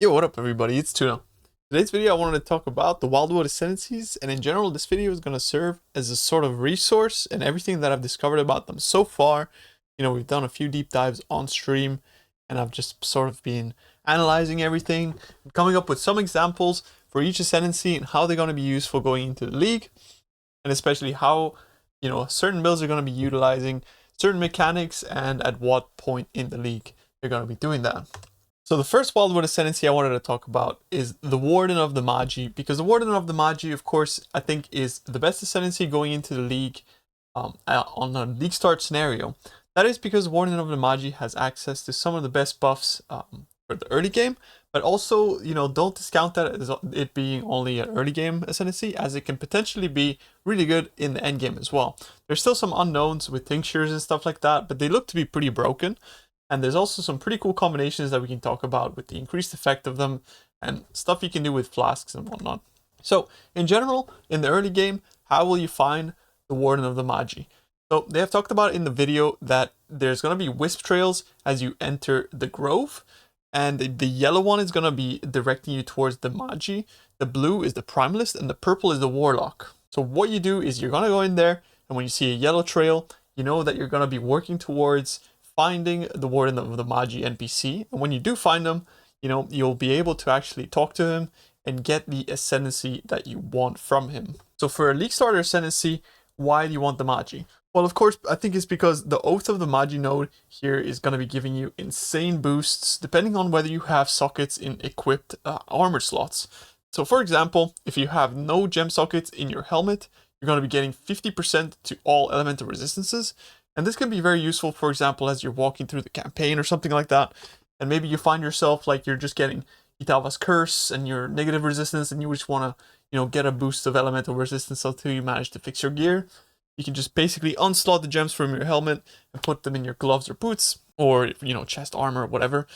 Yo, what up everybody, it's Tuna. Today's video I wanted to talk about the Wildwood Ascendancies, and in general this video is going to serve as a sort of resource and everything that I've discovered about them so far. We've done a few deep dives on stream and I've just sort of been analyzing everything, coming up with some examples for each ascendancy and how they're going to be useful going into the league, and especially how, certain builds are going to be utilizing certain mechanics and at what point in the league they're going to be doing that. So the first Wildwood Ascendancy I wanted to talk about is the Warden of the Magi, because the Warden of the Magi, of course, I think is the best Ascendancy going into the league on a league start scenario. That is because Warden of the Magi has access to some of the best buffs for the early game, but also, don't discount that as it being only an early game Ascendancy, as it can potentially be really good in the end game as well. There's still some unknowns with tinctures and stuff like that, but they look to be pretty broken. And there's also some pretty cool combinations that we can talk about with the increased effect of them and stuff you can do with flasks and whatnot. So in general, in the early game, how will you find the Warden of the Magi? So they have talked about in the video that there's going to be wisp trails as you enter the grove. And the yellow one is going to be directing you towards the Magi. The blue is the Primalist and the purple is the Warlock. So what you do is you're going to go in there, and when you see a yellow trail, you know that you're going to be working towards finding the Warden of the Magi NPC, and when you do find them, you'll be able to actually talk to him and get the ascendancy that you want from him. So for a league starter ascendancy, why do you want the Magi? Well, of course, I think it's because the Oath of the Magi node here is going to be giving you insane boosts depending on whether you have sockets in equipped armor slots. So for example, if you have no gem sockets in your helmet, you're going to be getting 50% to all elemental resistances. And this can be very useful, for example, as you're walking through the campaign or something like that. And maybe you find yourself like you're just getting Itava's Curse and your negative resistance, and you just want to, get a boost of elemental resistance until you manage to fix your gear. You can just basically unslot the gems from your helmet and put them in your gloves or boots, or, chest armor or whatever.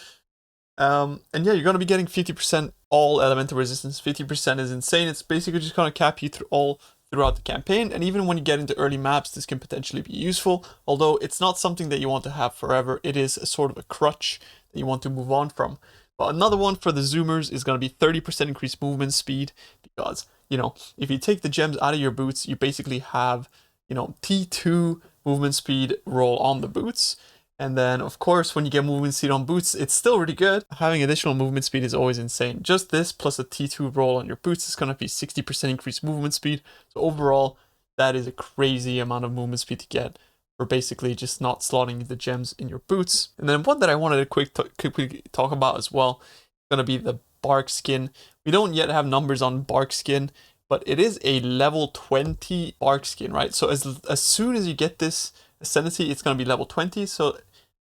And yeah, you're going to be getting 50% all elemental resistance. 50% is insane. It's basically just going to cap you throughout the campaign, and even when you get into early maps, this can potentially be useful, although it's not something that you want to have forever. It is a sort of a crutch that you want to move on from. But another one for the zoomers is going to be 30% increased movement speed, because, if you take the gems out of your boots, you basically have, T2 movement speed roll on the boots. And then, of course, when you get movement speed on boots, it's still really good. Having additional movement speed is always insane. Just this plus a T2 roll on your boots is going to be 60% increased movement speed. So overall, that is a crazy amount of movement speed to get for basically just not slotting the gems in your boots. And then one that I wanted to quickly talk about as well is going to be the bark skin. We don't yet have numbers on bark skin, but it is a level 20 bark skin, right? So as soon as you get this ascendancy, it's going to be level 20. So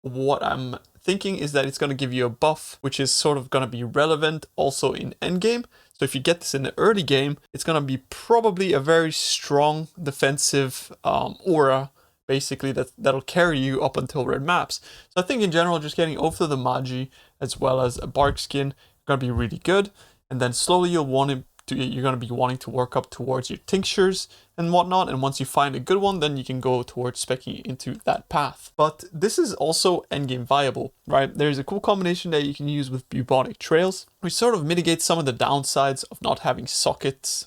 what I'm thinking is that it's going to give you a buff, which is sort of going to be relevant also in endgame. So if you get this in the early game, it's going to be probably a very strong defensive aura, basically, that'll carry you up until red maps. So I think in general, just getting Oath of the Magi as well as a bark skin are going to be really good. And then slowly you're going to be wanting to work up towards your tinctures and whatnot, and once you find a good one, then you can go towards speccing into that path. But this is also endgame viable, right? There's a cool combination that you can use with bubonic trails, which sort of mitigates some of the downsides of not having sockets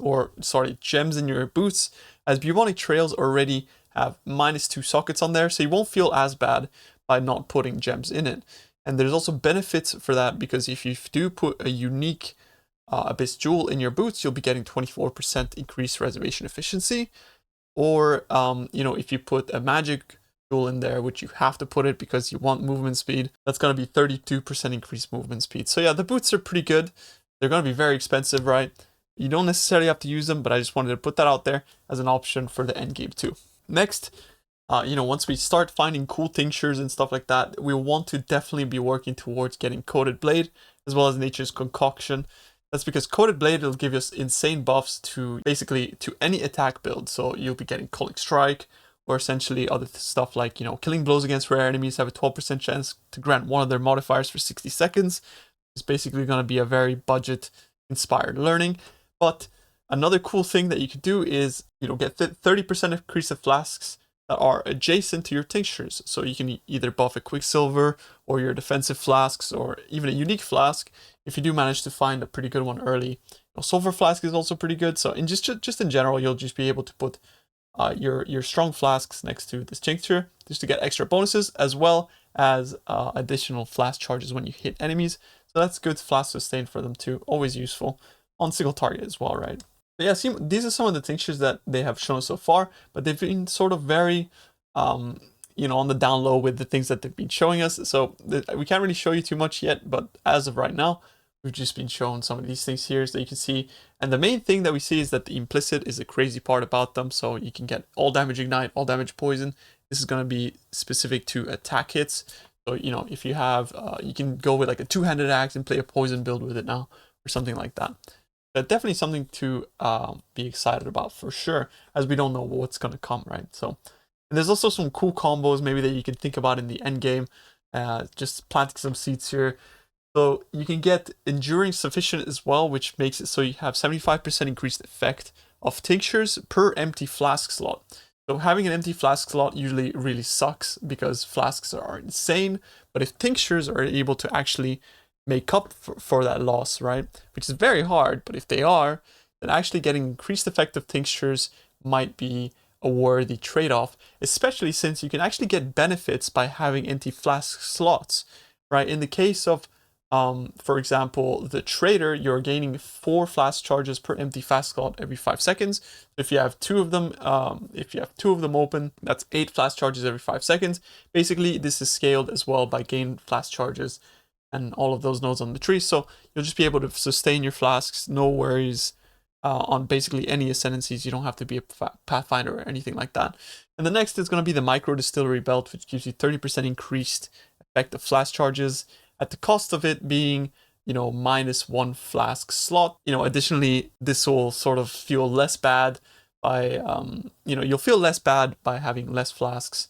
gems in your boots, as bubonic trails already have -2 sockets on there, so you won't feel as bad by not putting gems in it. And there's also benefits for that, because if you do put a unique Abyss Jewel in your boots, you'll be getting 24% increased reservation efficiency. Or, if you put a magic jewel in there, which you have to put it because you want movement speed, that's going to be 32% increased movement speed. So yeah, the boots are pretty good. They're going to be very expensive, right? You don't necessarily have to use them, but I just wanted to put that out there as an option for the end game too. Next, once we start finding cool tinctures and stuff like that, we want to definitely be working towards getting Coated Blade, as well as Nature's Concoction. That's because Coated Blade will give us insane buffs to basically to any attack build. So you'll be getting Culling Strike, or essentially other stuff like, killing blows against rare enemies have a 12% chance to grant one of their modifiers for 60 seconds. It's basically going to be a very budget inspired learning. But another cool thing that you could do is, get 30% increase of flasks that are adjacent to your tinctures. So you can either buff a Quicksilver or your defensive flasks, or even a unique flask. if you do manage to find a pretty good one early. Sulfur Flask is also pretty good. So in just in general, you'll just be able to put your strong flasks next to this tincture just to get extra bonuses, as well as additional flask charges when you hit enemies. So that's good flask sustain for them too. Always useful on single target as well, right? But yeah, see, these are some of the tinctures that they have shown so far, but they've been sort of very, you know, on the down low with the things that they've been showing us. So we can't really show you too much yet, but as of right now, we've just been shown some of these things here so you can see. And the main thing that we see is that the implicit is a crazy part about them. So you can get all damage ignite, all damage poison. This is going to be specific to attack hits. So, you know, if you have, you can go with like a two-handed axe and play a poison build with it now or something like that. But definitely something to be excited about for sure, as we don't know what's going to come, right? So, and there's also some cool combos maybe that you can think about in the end game. Just planting some seeds here. So you can get Enduring Sufficient as well, which makes it so you have 75% increased effect of tinctures per empty flask slot. So having an empty flask slot usually really sucks because flasks are insane, but if tinctures are able to actually make up for that loss, right, which is very hard, but if they are, then actually getting increased effect of tinctures might be a worthy trade-off, especially since you can actually get benefits by having empty flask slots, right? In the case of for example, the trader, you're gaining 4 flask charges per empty flask slot every 5 seconds. If you have 2 of them, open, that's 8 flask charges every 5 seconds. Basically, this is scaled as well by gain flask charges and all of those nodes on the tree. So you'll just be able to sustain your flasks, no worries on basically any ascendancies. You don't have to be a pathfinder or anything like that. And the next is going to be the micro distillery belt, which gives you 30% increased effect of flask charges, at the cost of it being, you know, -1 flask slot. You know, additionally, this will sort of feel less bad by, you know, you'll feel less bad by having less flasks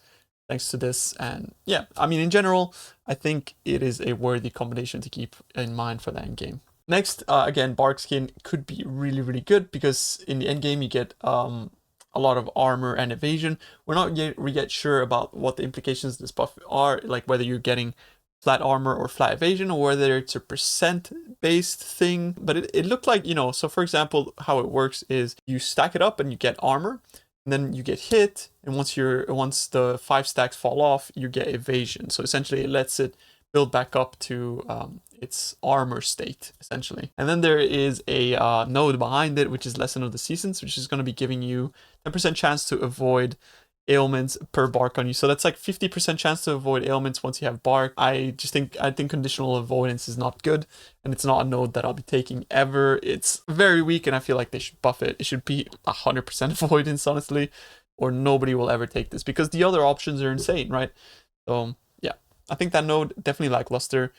thanks to this. And yeah, I mean, in general, I think it is a worthy combination to keep in mind for the end game. Next, again, Bark Skin could be really, really good because in the end game you get a lot of armor and evasion. We're not yet sure about what the implications of this buff are, like whether you're getting flat armor or flat evasion, or whether it's a percent-based thing. But it looked like, you know, so for example, how it works is you stack it up and you get armor, and then you get hit, and once the 5 stacks fall off, you get evasion. So essentially it lets it build back up to its armor state, essentially. And then there is a node behind it, which is Lesson of the Seasons, which is going to be giving you 10% chance to avoid ailments per bark on you. So that's like 50% chance to avoid ailments once you have bark. I think conditional avoidance is not good, and it's not a node that I'll be taking ever. It's very weak, and I feel like they should buff it. It should be 100% avoidance, honestly, or nobody will ever take this because the other options are insane, right? So yeah, I think that node definitely lackluster,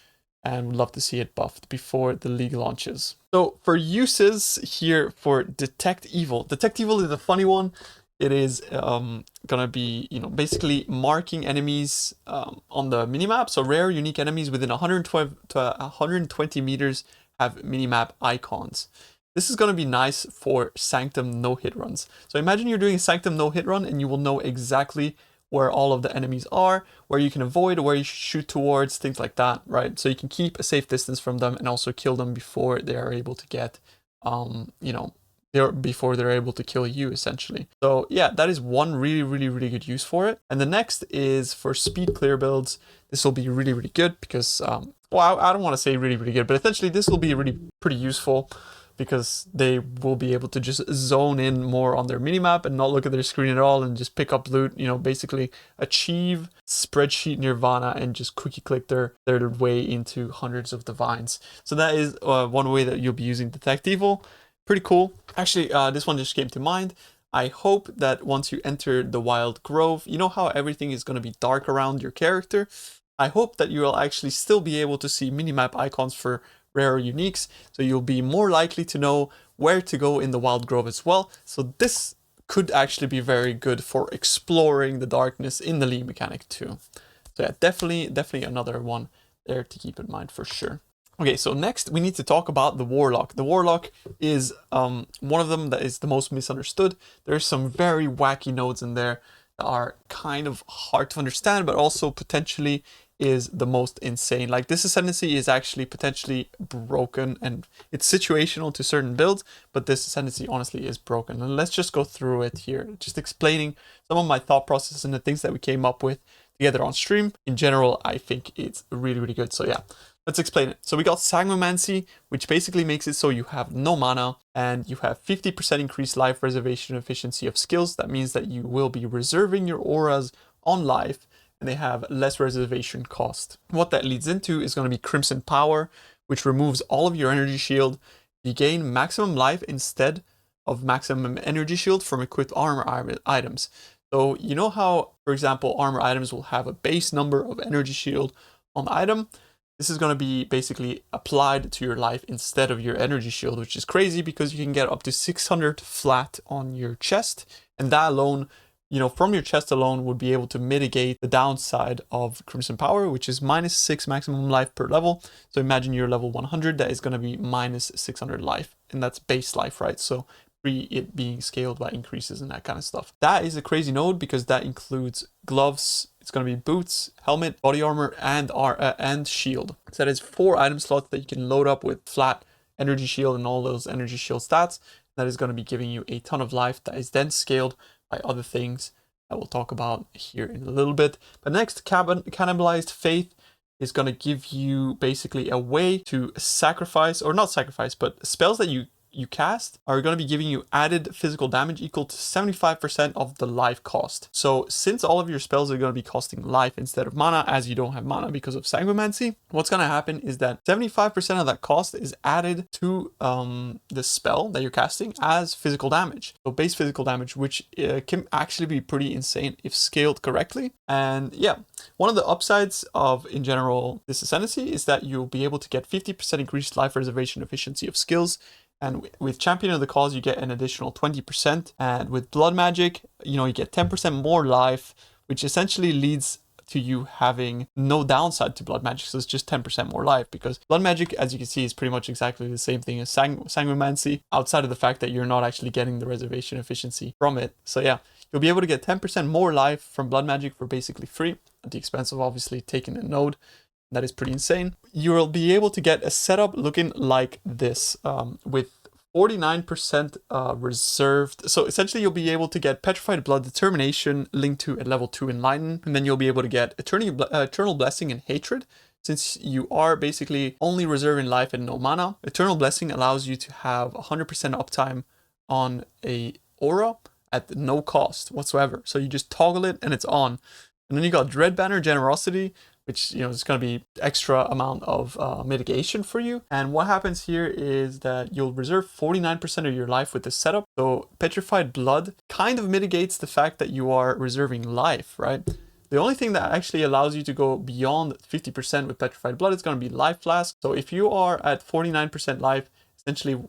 and would love to see it buffed before the league launches. So for uses here for Detect Evil. Detect Evil is a funny one. It is gonna be, you know, basically marking enemies on the minimap. So rare unique enemies within 112 to 120 meters have minimap icons. This is gonna be nice for Sanctum no-hit runs. So imagine you're doing a Sanctum no-hit run and you will know exactly where all of the enemies are, where you can avoid, where you shoot towards, things like that, right? So you can keep a safe distance from them and also kill them before they are able to get, you know, before they're able to kill you, essentially. So yeah, that is one really good use for it. And the next is for speed clear builds. This will be really good because, well, I don't want to say really good, but essentially this will be pretty useful because they will be able to just zone in more on their minimap and not look at their screen at all and just pick up loot, you know, basically achieve spreadsheet nirvana and just cookie click their way into hundreds of divines. So that is one way that you'll be using Detect Evil. Pretty cool. Actually, this one just came to mind. I hope that once you enter the Wild Grove, you know how everything is going to be dark around your character? I hope that you will actually still be able to see minimap icons for rare uniques, so you'll be more likely to know where to go in the Wild Grove as well. So this could actually be very good for exploring the darkness in the League mechanic too. So yeah, definitely another one there to keep in mind for sure. Okay, so next we need to talk about the Warlock. The Warlock is one of them that is the most misunderstood. There's some very wacky nodes in there that are kind of hard to understand, but also potentially is the most insane. Like, this ascendancy is actually potentially broken, and it's situational to certain builds, but this ascendancy honestly is broken. And let's just go through it here, just explaining some of my thought process and the things that we came up with together on stream. In general, I think it's really, really good. So yeah, let's explain it. So we got Sanguimancy, which basically makes it so you have no mana and you have 50% increased life reservation efficiency of skills. That means that you will be reserving your auras on life, and they have less reservation cost. What that leads into is going to be Crimson Power, which removes all of your energy shield. You gain maximum life instead of maximum energy shield from equipped armor items. So you know how, for example, armor items will have a base number of energy shield on the item? This is going to be basically applied to your life instead of your energy shield, which is crazy because you can get up to 600 flat on your chest, and that alone, you know, from your chest alone would be able to mitigate the downside of Crimson Power, which is -6 maximum life per level. So imagine you're level 100, that is going to be -600 life, and that's base life, right? So pre it being scaled by increases and that kind of stuff. That is a crazy node because that includes gloves, it's going to be boots, helmet, body armor, and shield. So that is 4 item slots that you can load up with flat energy shield and all those energy shield stats. That is going to be giving you a ton of life that is then scaled by other things that we'll talk about here in a little bit. But next, Cannibalized Faith is going to give you basically a way to sacrifice, or not sacrifice, but spells that you cast are going to be giving you added physical damage equal to 75% of the life cost. So since all of your spells are going to be costing life instead of mana, as you don't have mana because of Sanguimancy, what's going to happen is that 75% of that cost is added to the spell that you're casting as physical damage. So base physical damage, which can actually be pretty insane if scaled correctly. And yeah, one of the upsides of, in general, this ascendancy is that you'll be able to get 50% increased life reservation efficiency of skills. And with Champion of the Cause, you get an additional 20%. And with Blood Magic, you know, you get 10% more life, which essentially leads to you having no downside to Blood Magic. So it's just 10% more life, because Blood Magic, as you can see, is pretty much exactly the same thing as Sanguimancy, outside of the fact that you're not actually getting the reservation efficiency from it. So yeah, you'll be able to get 10% more life from Blood Magic for basically free, at the expense of obviously taking a node. That is pretty insane. You will be able to get a setup looking like this, with 49% reserved. So essentially you'll be able to get Petrified Blood, Determination linked to a level 2 Enlighten, and then you'll be able to get Eternal Blessing and Hatred. Since you are basically only reserving life and no mana, Eternal Blessing allows you to have 100% uptime on a aura at no cost whatsoever. So you just toggle it and it's on. And then you got Dread Banner Generosity, which, you know, is going to be extra amount of mitigation for you. And what happens here is that you'll reserve 49% of your life with this setup. So Petrified Blood kind of mitigates the fact that you are reserving life, right? The only thing that actually allows you to go beyond 50% with Petrified Blood is going to be Life Flask. So if you are at 49% life, essentially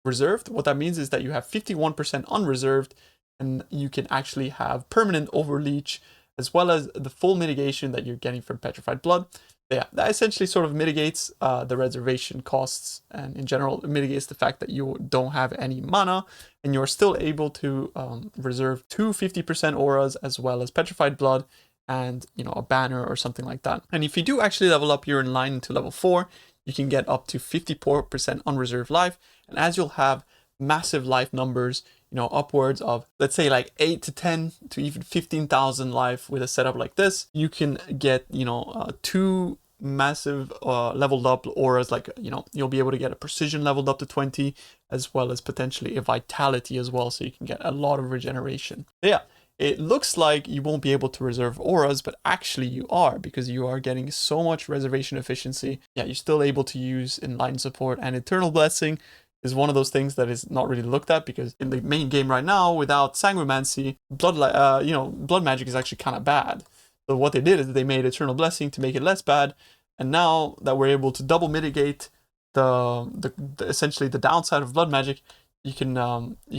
reserved, what that means is that you have 51% unreserved, and you can actually have permanent overleech, as well as the full mitigation that you're getting from Petrified Blood. Yeah, that essentially sort of mitigates the reservation costs, and in general, it mitigates the fact that you don't have any mana, and you're still able to reserve 2 50% auras, as well as Petrified Blood, and, you know, a banner or something like that. And if you do actually level up your Enlighten to level 4, you can get up to 54% unreserved life, and as you'll have massive life numbers, you know, upwards of, let's say, like 8 to 10 to even 15,000 life with a setup like this, you can get, you know, 2 massive leveled up auras. Like, you know, you'll be able to get a precision leveled up to 20, as well as potentially a vitality as well, so you can get a lot of regeneration. But yeah, it looks like you won't be able to reserve auras, but actually you are, because you are getting so much reservation efficiency. Yeah, you're still able to use Enlighten support, and Eternal Blessing is one of those things that is not really looked at, because in the main game right now, without Sanguimancy, Blood Magic is actually kind of bad. So what they did is they made Eternal Blessing to make it less bad, and now that we're able to double mitigate the essentially the downside of Blood Magic, you can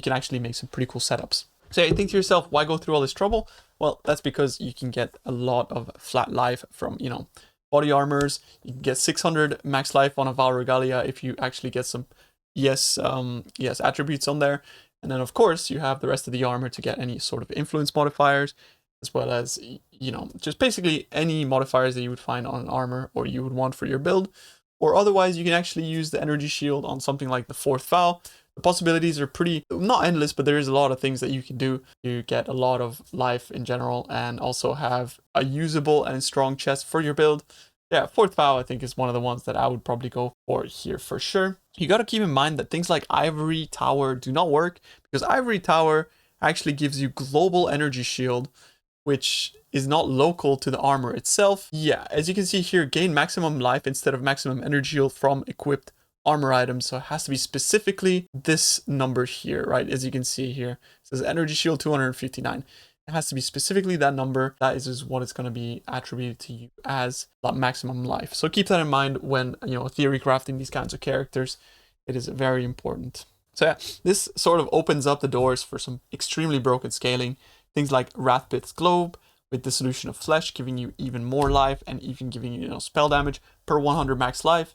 actually make some pretty cool setups. So you think to yourself, why go through all this trouble? Well, that's because you can get a lot of flat life from, you know, body armors. You can get 600 max life on a Val Regalia if you actually get some yes attributes on there. And then of course you have the rest of the armor to get any sort of influence modifiers. as well as, you know, just basically any modifiers that you would find on an armor or you would want for your build. Or otherwise, you can actually use the energy shield on something like the 4th Vow. The possibilities are pretty, not endless, but there is a lot of things that you can do. You get a lot of life in general and also have a usable and strong chest for your build. Yeah, 4th Vow I think is one of the ones that I would probably go for here for sure. You got to keep in mind that things like Ivory Tower do not work because Ivory Tower actually gives you global energy shield, which is not local to the armor itself. Yeah, as you can see here, gain maximum life instead of maximum energy shield from equipped armor items. So it has to be specifically this number here, right? As you can see here, it says energy shield 259. It has to be specifically that number. That is what it's going to be attributed to you as that maximum life. So keep that in mind when, you know, theory crafting these kinds of characters. It is very important. So yeah, this sort of opens up the doors for some extremely broken scaling. Things like Wrathpit's Globe with Dissolution of Flesh, giving you even more life and even giving you, you know, spell damage per 100 max life.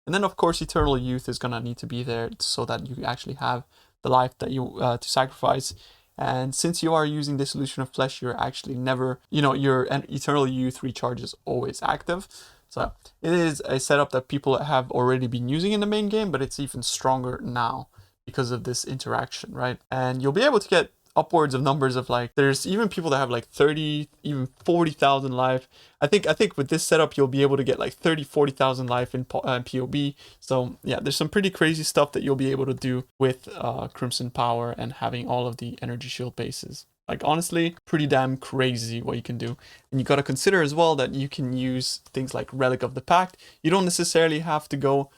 And then of course Eternal Youth is gonna need to be there so that you actually have the life that you to sacrifice. And since you are using Dissolution of Flesh, you're actually never, you know, your Eternal Youth recharge is always active. So it is a setup that people have already been using in the main game, but it's even stronger now because of this interaction, right? And you'll be able to get upwards of numbers of like, there's even people that have like 30, even 40,000 life. I think with this setup, you'll be able to get like 30, 40,000 life in PoB. So yeah, there's some pretty crazy stuff that you'll be able to do with Crimson Power and having all of the energy shield bases. Like honestly, pretty damn crazy what you can do. And you got to consider as well that you can use things like Relic of the Pact. You don't necessarily have to go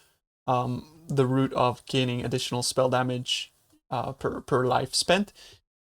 the route of gaining additional spell damage per life spent.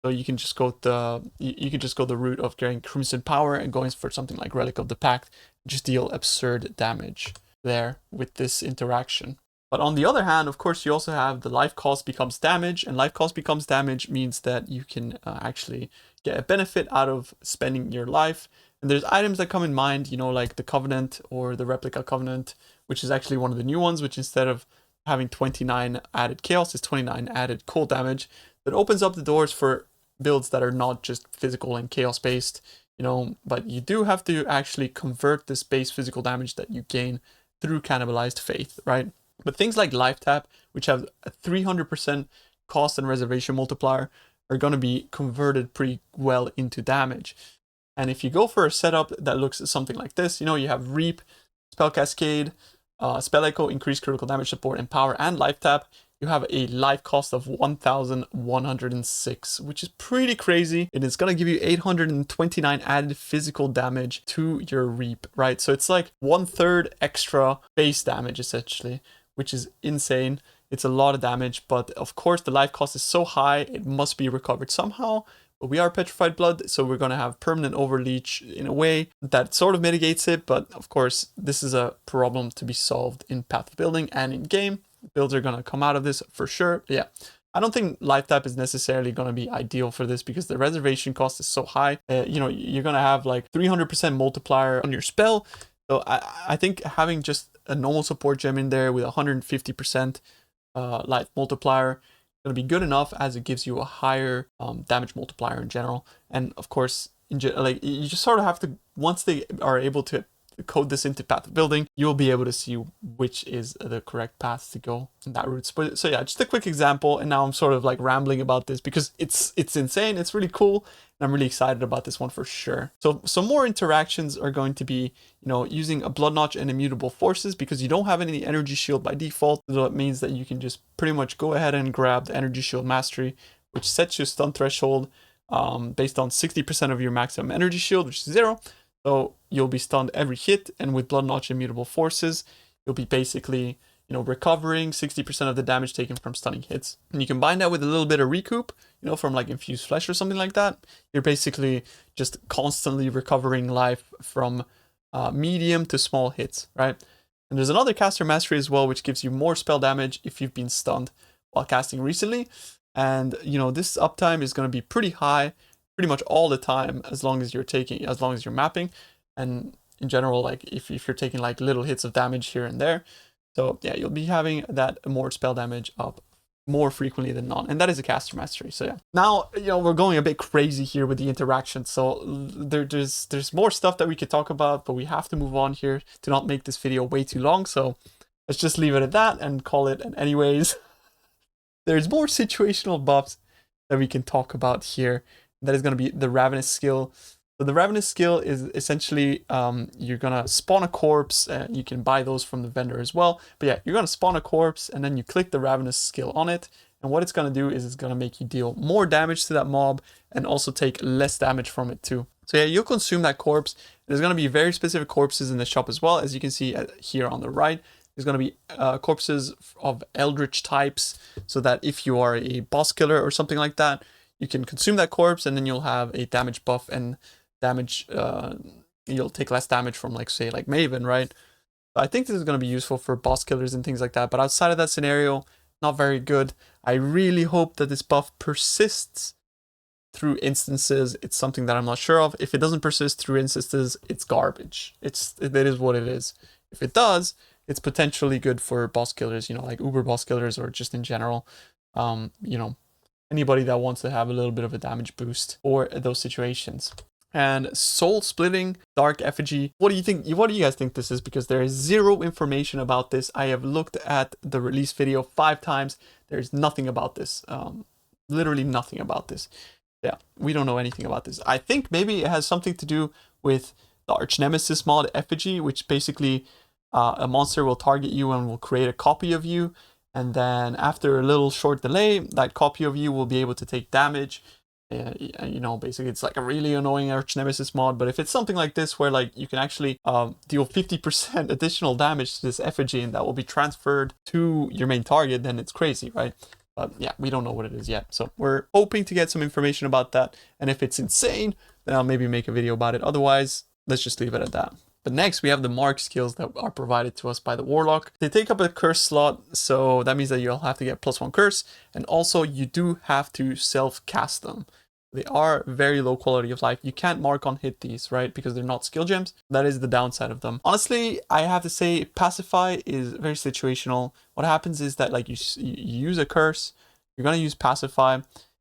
So you can just go the route of getting Crimson Power and going for something like Relic of the Pact, just deal absurd damage there with this interaction. But on the other hand, of course, you also have the life cost becomes damage, and life cost becomes damage means that you can actually get a benefit out of spending your life. And there's items that come in mind, you know, like the Covenant or the Replica Covenant, which is actually one of the new ones, which instead of having 29 added chaos is 29 added cold damage. That opens up the doors for builds that are not just physical and chaos based, you know, but you do have to actually convert this base physical damage that you gain through cannibalized faith, right? But things like life tap, which have a 300% cost and reservation multiplier, are going to be converted pretty well into damage. And if you go for a setup that looks something like this, you know, you have Reap, Spell Cascade, Spell Echo, increased critical damage support and power, and life tap, you have a life cost of 1,106, which is pretty crazy. And it's going to give you 829 added physical damage to your Reap, right? So it's like 1/3 extra base damage, essentially, which is insane. It's a lot of damage, but of course the life cost is so high, it must be recovered somehow. But we are Petrified Blood, so we're going to have permanent overleech in a way that sort of mitigates it. But of course, this is a problem to be solved in Path of Building and in game. Builds are going to come out of this for sure. But yeah, I don't think life tap is necessarily going to be ideal for this because the reservation cost is so high. You know, you're going to have like 300% multiplier on your spell. So I think having just a normal support gem in there with 150% life multiplier going to be good enough, as it gives you a higher damage multiplier in general. And of course, like you just sort of have to, once they are able to code this into Path of Building, you'll be able to see which is the correct path to go in that route. So yeah, just a quick example, and now I'm sort of like rambling about this because it's insane, it's really cool, and I'm really excited about this one for sure. So some more interactions are going to be, you know, using a Blood Notch and Immutable Forces, because you don't have any energy shield by default, so it means that you can just pretty much go ahead and grab the Energy Shield Mastery, which sets your stun threshold based on 60% of your maximum energy shield, which is 0. So you'll be stunned every hit, and with Blood Notch Immutable Forces, you'll be basically, you know, recovering 60% of the damage taken from stunning hits. And you combine that with a little bit of recoup, you know, from like Infused Flesh or something like that. You're basically just constantly recovering life from medium to small hits, right? And there's another Caster Mastery as well, which gives you more spell damage if you've been stunned while casting recently. And, you know, this uptime is going to be pretty high pretty much all the time, as long as you're mapping, and in general, like if you're taking like little hits of damage here and there. So yeah, you'll be having that more spell damage of more frequently than not, and that is a caster mastery. So yeah, now we're going a bit crazy here with the interaction, so there's more stuff that we could talk about, but we have to move on here to not make this video way too long. So let's just leave it at that and call it an anyways. There's more situational buffs that we can talk about here. That is going to be the Ravenous skill. So the Ravenous skill is essentially you're going to spawn a corpse, and you can buy those from the vendor as well. But yeah, you're going to spawn a corpse, and then you click the Ravenous skill on it. And what it's going to do is it's going to make you deal more damage to that mob and also take less damage from it too. So yeah, you'll consume that corpse. There's going to be very specific corpses in the shop as well. As you can see here on the right, there's going to be corpses of Eldritch types, so that if you are a boss killer or something like that, you can consume that corpse, and then you'll have a damage buff and damage, you'll take less damage from, like, say, like Maven, right? I think this is going to be useful for boss killers and things like that, but outside of that scenario, not very good. I really hope that this buff persists through instances. It's something that I'm not sure of. If it doesn't persist through instances, it's garbage. It is what it is. If it does, it's potentially good for boss killers, like uber boss killers, or just in general, anybody that wants to have a little bit of a damage boost for those situations. And soul splitting dark effigy. What do you think? What do you guys think this is? Because there is zero information about this. I have looked at the release video 5 times. There's nothing about this. Literally nothing about this. Yeah, we don't know anything about this. I think maybe it has something to do with the arch nemesis mod effigy, which basically a monster will target you and will create a copy of you. And then after a little short delay, that copy of you will be able to take damage. Basically it's like a really annoying arch nemesis mod. But if it's something like this, where like you can actually deal 50% additional damage to this effigy, and that will be transferred to your main target, then it's crazy, right? But yeah, we don't know what it is yet. So we're hoping to get some information about that. And if it's insane, then I'll maybe make a video about it. Otherwise, let's just leave it at that. But next, we have the mark skills that are provided to us by the Warlock. They take up a curse slot, so that means that you'll have to get +1 curse, and also you do have to self-cast them. They are very low quality of life. You can't mark on hit these, right? Because they're not skill gems. That is the downside of them. Honestly, I have to say Pacify is very situational. What happens is that, like, you use a curse, you're going to use Pacify,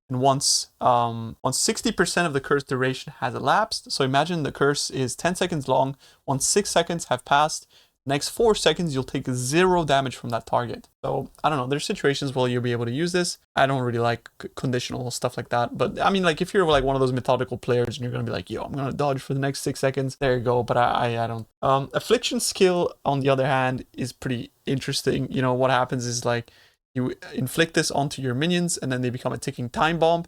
and once 60% of the curse duration has elapsed, so imagine the curse is 10 seconds long, once 6 seconds have passed, next 4 seconds you'll take 0 damage from that target. So I don't know, there's situations where you'll be able to use this. I don't really like conditional stuff like that, but I mean, like, if you're like one of those methodical players and you're gonna be like, yo, I'm gonna dodge for the next 6 seconds, there you go. But I don't. Affliction skill, on the other hand, is pretty interesting. What happens is, like, you inflict this onto your minions, and then they become a ticking time bomb.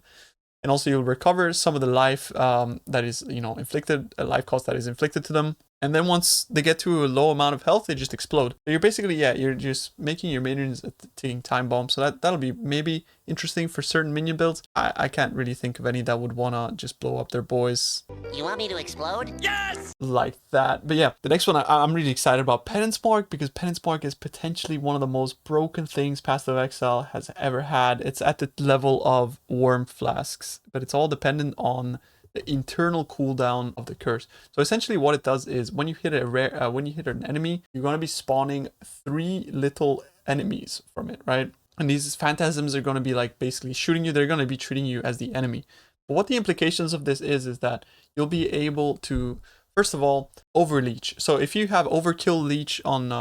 And also you'll recover some of the life that is, inflicted, a life cost that is inflicted to them. And then once they get to a low amount of health, they just explode. So you're basically, you're just making your minions a ticking time bomb. So that'll be maybe interesting for certain minion builds. I can't really think of any that would want to just blow up their boys. You want me to explode? Yes! Like that. But yeah, the next one, I'm really excited about Penance Mark, because Penance Mark is potentially one of the most broken things Path of Exile has ever had. It's at the level of Worm Flasks, but it's all dependent on the internal cooldown of the curse. So essentially what it does is, when you hit an enemy, you're going to be spawning 3 little enemies from it, right? And these phantasms are going to be, like, basically shooting you. They're going to be treating you as the enemy. But what the implications of this is that you'll be able to, first of all, overleech. So if you have overkill leech on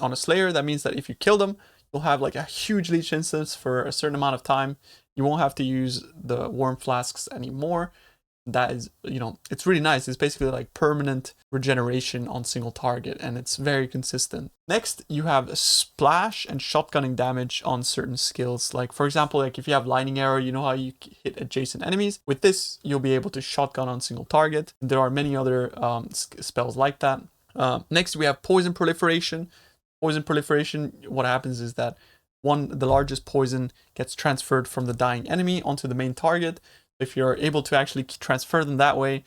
a slayer, that means that if you kill them, you'll have like a huge leech instance for a certain amount of time. You won't have to use the worm flasks anymore. That is, it's really nice. It's basically like permanent regeneration on single target, and it's very consistent. Next, you have splash and shotgunning damage on certain skills. Like, for example, like if you have lightning arrow, you know how you hit adjacent enemies. With this, you'll be able to shotgun on single target. There are many other spells like that. Next, we have poison proliferation. Poison proliferation, what happens is that the largest poison gets transferred from the dying enemy onto the main target. If you're able to actually transfer them that way,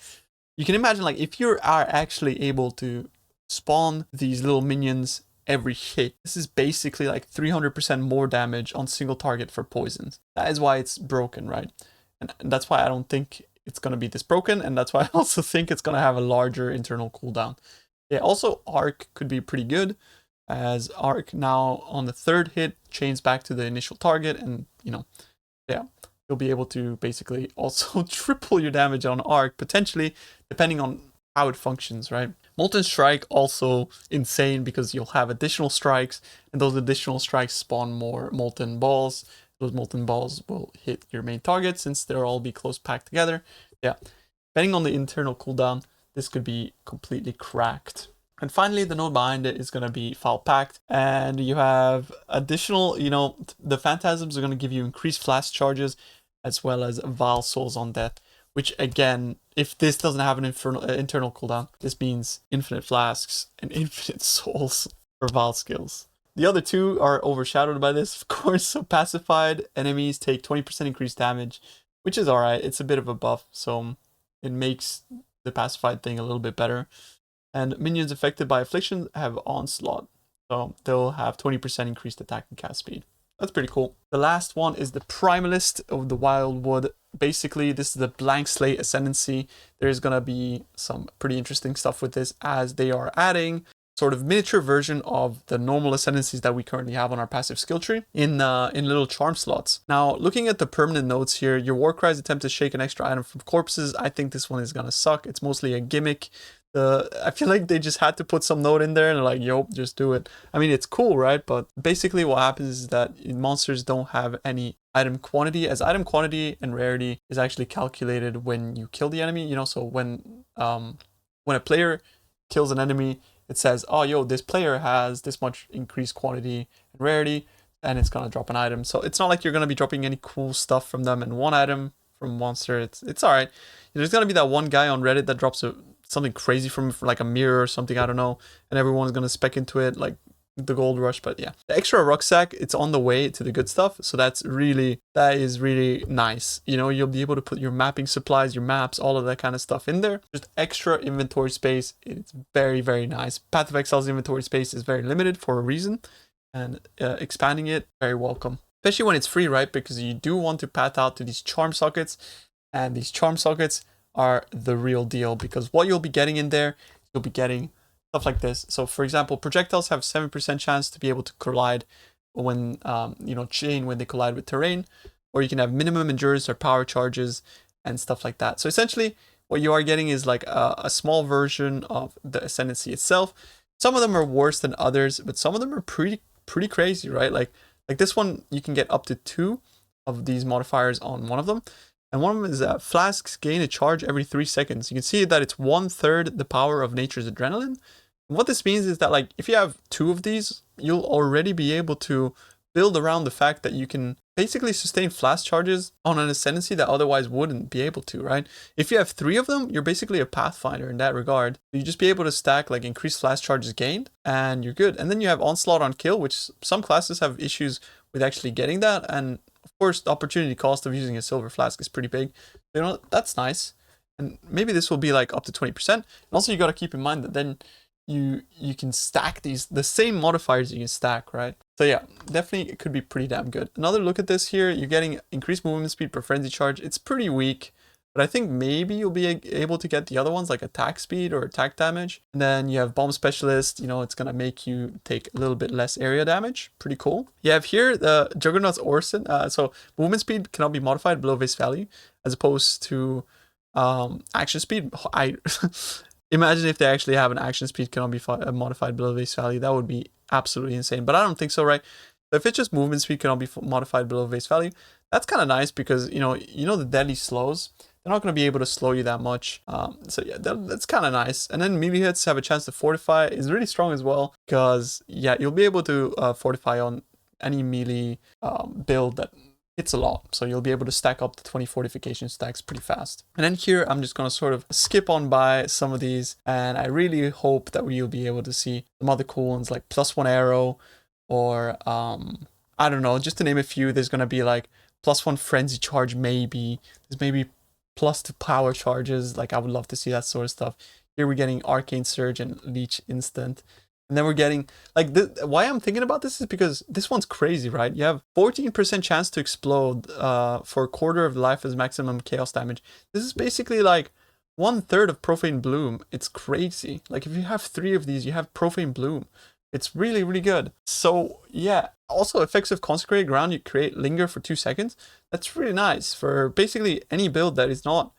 you can imagine, like, if you are actually able to spawn these little minions every hit, this is basically like 300% more damage on single target for poisons. That is why it's broken, right? And that's why I don't think it's going to be this broken, and that's why I also think it's going to have a larger internal cooldown. Yeah, also Arc could be pretty good. as Arc now on the third hit chains back to the initial target, and yeah, you'll be able to basically also triple your damage on Arc, potentially, depending on how it functions, right? Molten Strike also insane because you'll have additional strikes, and those additional strikes spawn more molten balls. Those molten balls will hit your main target since they'll all be close packed together. Yeah, depending on the internal cooldown, this could be completely cracked. And finally, the node behind it is going to be Foul Pact. And you have additional, the Phantasms are going to give you increased flash charges as well as Vile Souls on Death. Which again, if this doesn't have an internal cooldown, this means infinite flasks and infinite souls for Vile skills. The other two are overshadowed by this, of course. So Pacified enemies take 20% increased damage, which is alright. It's a bit of a buff, so it makes the Pacified thing a little bit better. And minions affected by affliction have Onslaught, so they'll have 20% increased attack and cast speed. That's pretty cool. The last one is the Primalist of the Wildwood. Basically, this is the Blank Slate Ascendancy. There's going to be some pretty interesting stuff with this, as they are adding sort of miniature version of the normal ascendancies that we currently have on our passive skill tree in little charm slots. Now, looking at the permanent nodes here, your Warcry's attempt to shake an extra item from corpses, I think this one is going to suck. It's mostly a gimmick. I feel like they just had to put some node in there and they're like, yo, just do it. I mean, it's cool, right? But basically what happens is that monsters don't have any item quantity, as item quantity and rarity is actually calculated when you kill the enemy, so when a player kills an enemy, it says, oh, yo, this player has this much increased quantity and rarity, and it's going to drop an item. So it's not like you're going to be dropping any cool stuff from them, and one item from monster, it's all right. There's going to be that one guy on Reddit that drops something crazy from like a mirror or something, I don't know, and everyone's going to spec into it, like the gold rush. But yeah, the extra rucksack, it's on the way to the good stuff, so that is really nice. You'll be able to put your mapping supplies, your maps, all of that kind of stuff in there. Just extra inventory space. It's very, very nice. Path of Exile's inventory space is very limited for a reason, and expanding it, very welcome, especially when it's free, right? Because you do want to path out to these charm sockets, and these charm sockets are the real deal, because what you'll be getting in there, you'll be getting stuff like this. So for example, projectiles have 7% chance to be able to collide when chain when they collide with terrain, or you can have minimum endurance or power charges and stuff like that. So essentially what you are getting is like a small version of the ascendancy itself. Some of them are worse than others, but some of them are pretty crazy, right? Like this one, you can get up to 2 of these modifiers on one of them. And one of them is that flasks gain a charge every 3 seconds. You can see that it's 1/3 the power of nature's adrenaline. And what this means is that, like, if you have 2 of these, you'll already be able to build around the fact that you can basically sustain flask charges on an ascendancy that otherwise wouldn't be able to, right? If you have 3 of them, you're basically a pathfinder in that regard. You just be able to stack like increased flask charges gained, and you're good. And then you have onslaught on kill, which some classes have issues with actually getting that, and of course, the opportunity cost of using a silver flask is pretty big. That's nice. And maybe this will be like up to 20%. And also you got to keep in mind that then you can stack the same modifiers you can stack, right? So yeah, definitely it could be pretty damn good. Another look at this here, you're getting increased movement speed per frenzy charge. It's pretty weak, but I think maybe you'll be able to get the other ones like attack speed or attack damage. And then you have bomb specialist, it's going to make you take a little bit less area damage. Pretty cool. You have here the Juggernaut's Orson. So movement speed cannot be modified below base value, as opposed to action speed. I imagine if they actually have an action speed cannot be modified below base value. That would be absolutely insane, but I don't think so, right? So if it's just movement speed cannot be modified below base value, that's kind of nice, because the deadly slows, they're not going to be able to slow you that much. So yeah, that's kind of nice. And then melee hits have a chance to fortify is really strong as well, because yeah, you'll be able to fortify on any melee build that hits a lot. So you'll be able to stack up to 20 fortification stacks pretty fast. And then here, I'm just going to sort of skip on by some of these, and I really hope that we'll be able to see some other cool ones like +1 arrow, or I don't know, just to name a few. There's going to be like +1 frenzy charge, maybe. There's maybe +2 power charges. Like, I would love to see that sort of stuff. Here we're getting arcane surge and leech instant. And then we're getting like why I'm thinking about this is because this one's crazy, right? You have 14% chance to explode for a quarter of the life as maximum chaos damage. This is basically like 1/3 of Profane Bloom. It's crazy. Like, if you have 3 of these, you have Profane Bloom. It's really, really good. So yeah, also effective consecrated ground, you create linger for 2 seconds. That's really nice for basically any build that is not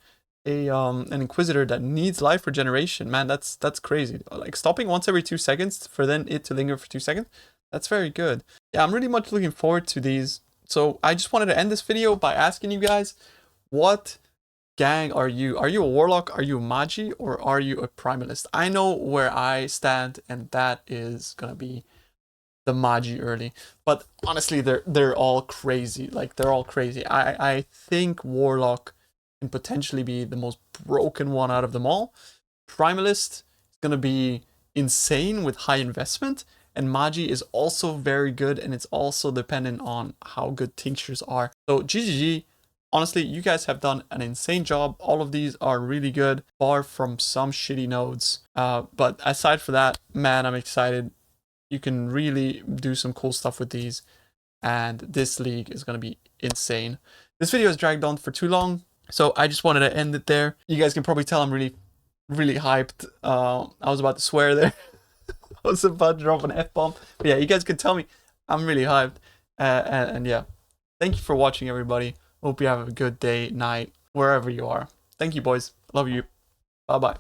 a an inquisitor that needs life regeneration. Man, that's crazy. Like stopping once every 2 seconds for then it to linger for 2 seconds. That's very good. Yeah, I'm really much looking forward to these. So I just wanted to end this video by asking you guys, what gang are you? Are you a Warlock? Are you a Magi? Or are you a Primalist? I know where I stand, and that is gonna be the Magi early. But honestly, they're all crazy. Like they're all crazy. I think Warlock can potentially be the most broken one out of them all. Primalist is gonna be insane with high investment, and Magi is also very good, and it's also dependent on how good tinctures are. So GGG. Honestly, you guys have done an insane job. All of these are really good, far from some shitty nodes. But aside from that, man, I'm excited. You can really do some cool stuff with these, and this league is going to be insane. This video has dragged on for too long, so I just wanted to end it there. You guys can probably tell I'm really, really hyped. I was about to swear there. I was about to drop an F-bomb. But yeah, you guys can tell me I'm really hyped. And yeah, thank you for watching, everybody. Hope you have a good day, night, wherever you are. Thank you, boys. Love you. Bye-bye.